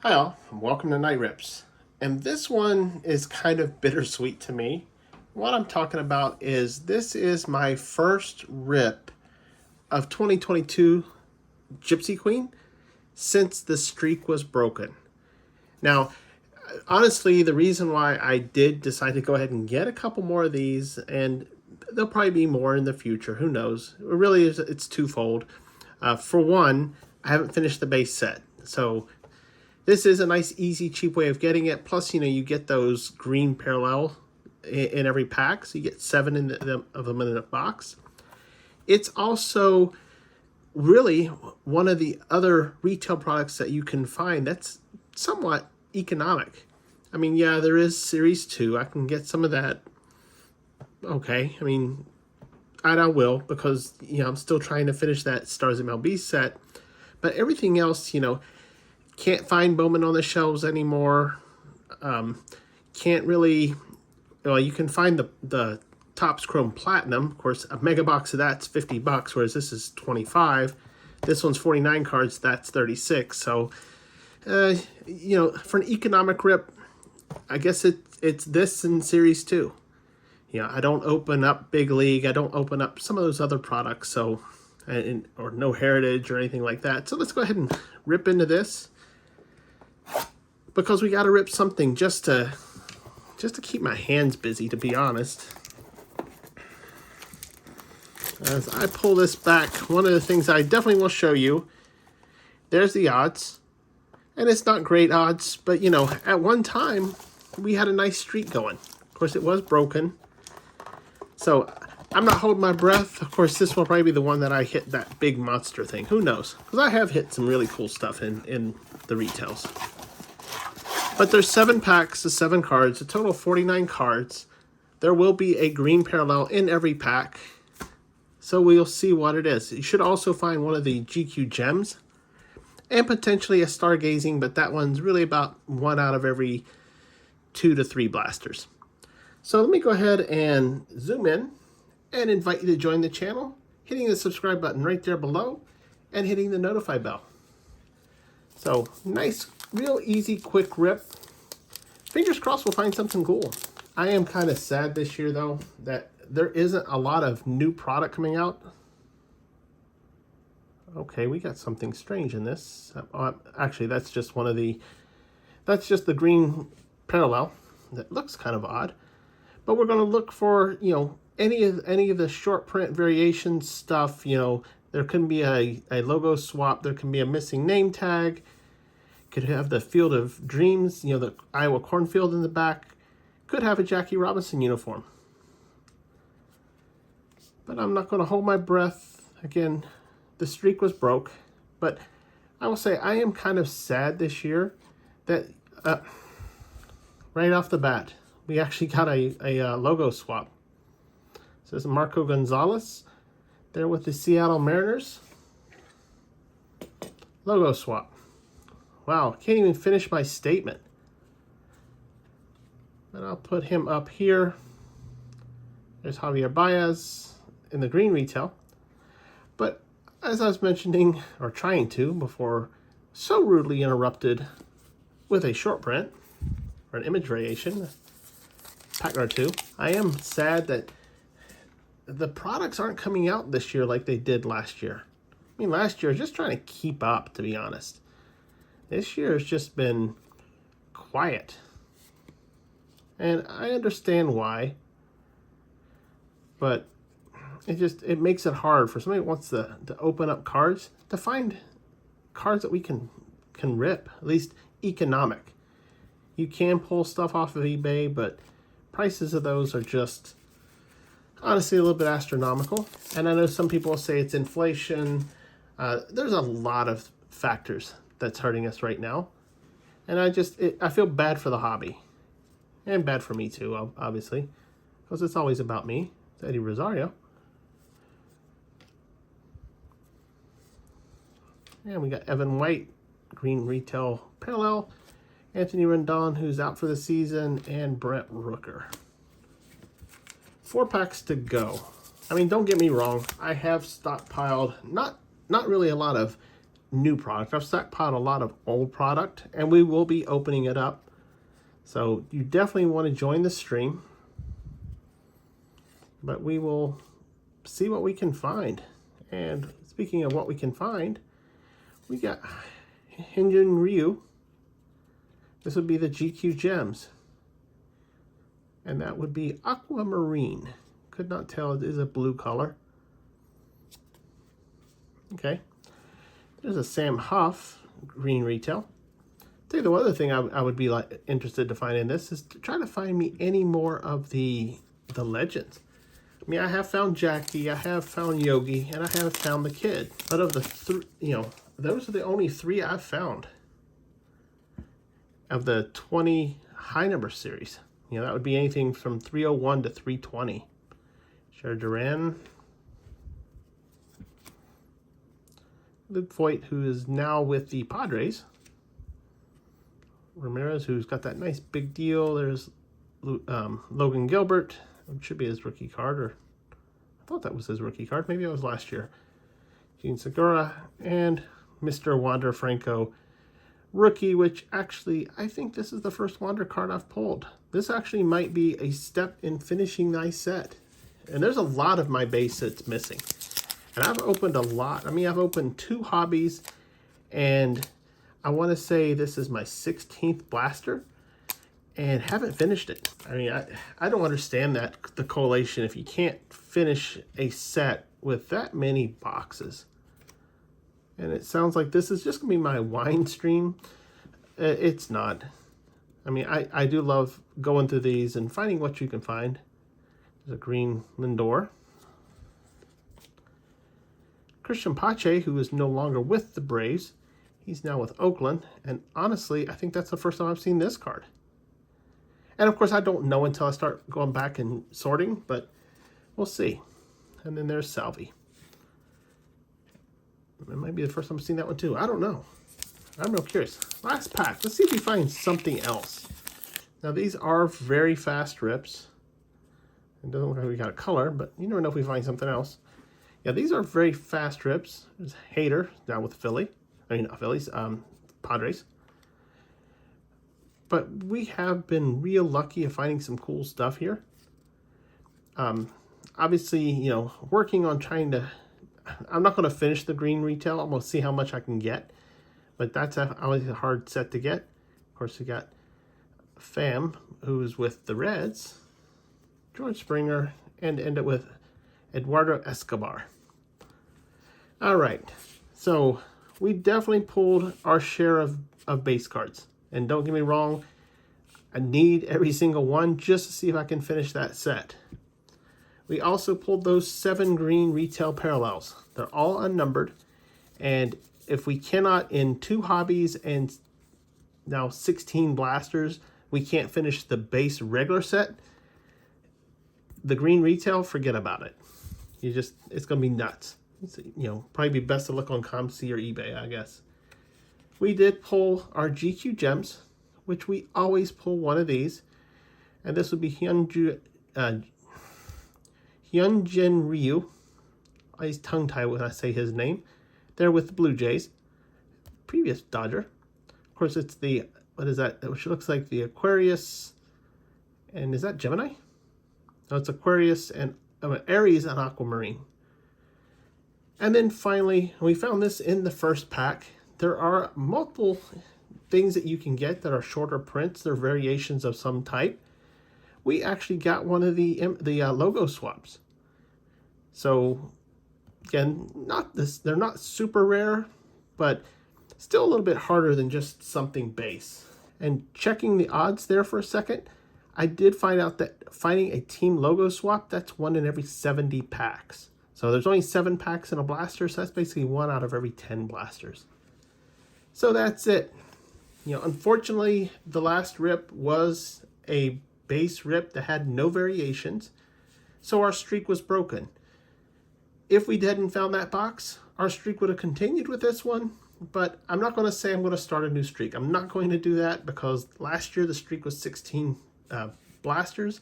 Hi all, and welcome to Night Rips. And this one is kind of bittersweet to me. What I'm talking about is this is my first rip of 2022 Gypsy Queen since the streak was broken. Now, honestly, the reason why I did decide to go ahead and get a couple more of these, and there'll probably be more in the future, who knows. It really is, it's twofold. For one, I haven't finished the base set, so this is a nice, easy, cheap way of getting it. Plus, you get those green parallel in every pack, so you get 7 of them in a box. It's also really one of the other retail products that you can find that's somewhat economic. I mean, yeah, there is Series 2. I can get some of that. Okay, I mean, I will because, I'm still trying to finish that Stars MLB set. But everything else, can't find Bowman on the shelves anymore. Can't really, well, you can find the Topps Chrome Platinum. Of course, a mega box of that's $50, whereas this is 25. This one's 49 cards, that's 36. So, for an economic rip, I guess it's this in Series 2. I don't open up Big League. I don't open up some of those other products, so, or no Heritage or anything like that. So let's go ahead and rip into this, because we got to rip something just to keep my hands busy, to be honest. As I pull this back, one of the things I definitely will show you, there's the odds. And it's not great odds, but, at one time, we had a nice streak going. Of course, it was broken. So, I'm not holding my breath. Of course, this will probably be the one that I hit that big monster thing. Who knows? Because I have hit some really cool stuff in the retails. But there's 7 packs of 7 cards, a total of 49 cards. There will be a green parallel in every pack, so we'll see what it is. You should also find one of the GQ gems, and potentially a stargazing, but that one's really about 1 out of every 2 to 3 blasters. So let me go ahead and zoom in and invite you to join the channel, hitting the subscribe button right there below, and hitting the notify bell. So, nice, real easy, quick rip. Fingers crossed we'll find something cool. I am kind of sad this year, though, that there isn't a lot of new product coming out. Okay, we got something strange in this. Actually, that's just that's just the green parallel. That looks kind of odd. But we're going to look for, any of the short print variation stuff. There can be a logo swap. There can be a missing name tag. Could have the Field of Dreams, the Iowa cornfield in the back. Could have a Jackie Robinson uniform. But I'm not going to hold my breath. Again, the streak was broke. But I will say I am kind of sad this year that right off the bat, we actually got a logo swap. It says Marco Gonzalez there with the Seattle Mariners. Logo swap. Wow, can't even finish my statement. But I'll put him up here. There's Javier Baez in the green retail. But as I was mentioning, or trying to, before so rudely interrupted with a short print, or an image variation, pack or 2, I am sad that the products aren't coming out this year like they did last year. I mean, last year, just trying to keep up, to be honest. This year has just been quiet. And I understand why. But it makes it hard for somebody who wants to open up cards to find cards that we can rip, at least economic. You can pull stuff off of eBay, but prices of those are just honestly a little bit astronomical. And I know some people will say it's inflation. There's a lot of factors that's hurting us right now. And I feel bad for the hobby. And bad for me too, obviously. Because it's always about me. It's Eddie Rosario. And we got Evan White, green retail parallel. Anthony Rendon, who's out for the season. And Brent Rooker. 4 packs to go. I mean, don't get me wrong. I have stockpiled not really a lot of new product. I've stockpiled a lot of old product, and we will be opening it up. So you definitely want to join the stream. But we will see what we can find. And speaking of what we can find, we got Hyunjin Ryu. This would be the GQ Gems. And that would be aquamarine. Could not tell, it is a blue color. Okay. There's a Sam Huff green retail. Tell you the other thing I would be interested to find in this is to try to find me any more of the legends. I mean, I have found Jackie, I have found Yogi, and I have found the kid. But of the three, those are the only three I've found of the 20 high number series. That would be anything from 301 to 320. Cher Duran. Luke Voigt, who is now with the Padres. Ramirez, who's got that nice big deal. There's Logan Gilbert. It should be his rookie card, or I thought that was his rookie card. Maybe it was last year. Gene Segura and Mr. Wander Franco rookie, which actually, I think this is the first Wander card I've pulled. This actually might be a step in finishing my set. And there's a lot of my base sets missing. And I've opened a lot. I mean, I've opened 2 hobbies, and I want to say this is my 16th blaster, and haven't finished it. I mean, I don't understand the correlation if you can't finish a set with that many boxes. And it sounds like this is just going to be my wine stream. It's not. I mean, I do love going through these and finding what you can find. There's a green Lindor. Christian Pache, who is no longer with the Braves. He's now with Oakland. And honestly, I think that's the first time I've seen this card. And of course, I don't know until I start going back and sorting, but we'll see. And then there's Salvi. It might be the first time I've seen that one too. I don't know. I'm real curious. Last pack. Let's see if we find something else. Now, these are very fast rips. It doesn't look like we got a color, but you never know if we find something else. Yeah, these are very fast rips. There's Hader down with Philly. I mean, not Phillies, Padres. But we have been real lucky at finding some cool stuff here. Obviously, working on trying to... I'm not going to finish the green retail. I'm going to see how much I can get. But that's always a hard set to get. Of course, we got Pham, who's with the Reds. George Springer, and end it with Eduardo Escobar. All right. So we definitely pulled our share of base cards. And don't get me wrong, I need every single one just to see if I can finish that set. We also pulled those 7 green retail parallels. They're all unnumbered. And if we cannot, in 2 hobbies and now 16 blasters, we can't finish the base regular set, the green retail, forget about it. It's going to be nuts. It's, probably be best to look on ComC or eBay, I guess. We did pull our GQ Gems, which we always pull one of these. And this would be Hyunjin Ryu. I always tongue-tie when I say his name. They're with the Blue Jays. Previous Dodger. Of course, it's the, what is that? Which looks like the Aquarius. And is that Gemini? No, it's Aquarius and Aries and Aquamarine. And then finally, we found this in the first pack. There are multiple things that you can get that are shorter prints. They're variations of some type. We actually got one of the logo swaps. So again, they're not super rare, but still a little bit harder than just something base. And checking the odds there for a second, I did find out that finding a team logo swap, that's 1 in every 70 packs. So there's only 7 packs in a blaster, so that's basically 1 out of every 10 blasters. So that's it. Unfortunately, the last rip was a base rip that had no variations, so our streak was broken. If we hadn't found that box, our streak would have continued with this one, but I'm not going to say I'm going to start a new streak. I'm not going to do that because last year the streak was 16 blasters.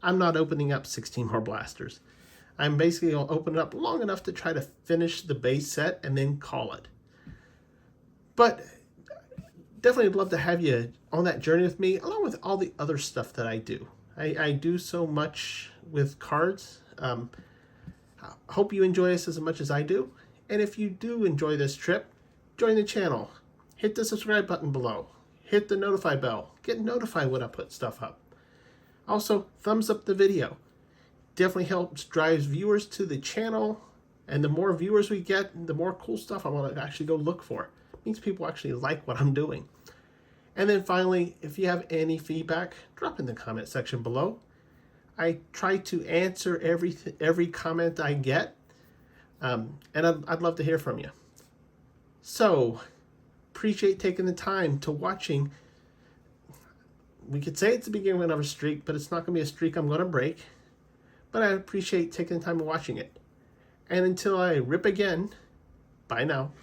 I'm not opening up 16 more blasters. I'm basically going to open it up long enough to try to finish the base set and then call it. But definitely would love to have you on that journey with me, along with all the other stuff that I do. I do so much with cards. I hope you enjoy this as much as I do. And if you do enjoy this trip, join the channel. Hit the subscribe button below. Hit the notify bell. Get notified when I put stuff up. Also, thumbs up the video. Definitely helps drive viewers to the channel. And the more viewers we get, the more cool stuff I want to actually go look for. It means people actually like what I'm doing. And then finally, if you have any feedback, drop in the comment section below. I try to answer every comment I get, and I'd love to hear from you. So, appreciate taking the time to watching. We could say it's the beginning of a streak, but it's not going to be a streak I'm going to break. But I appreciate taking the time and watching it. And until I rip again, bye now.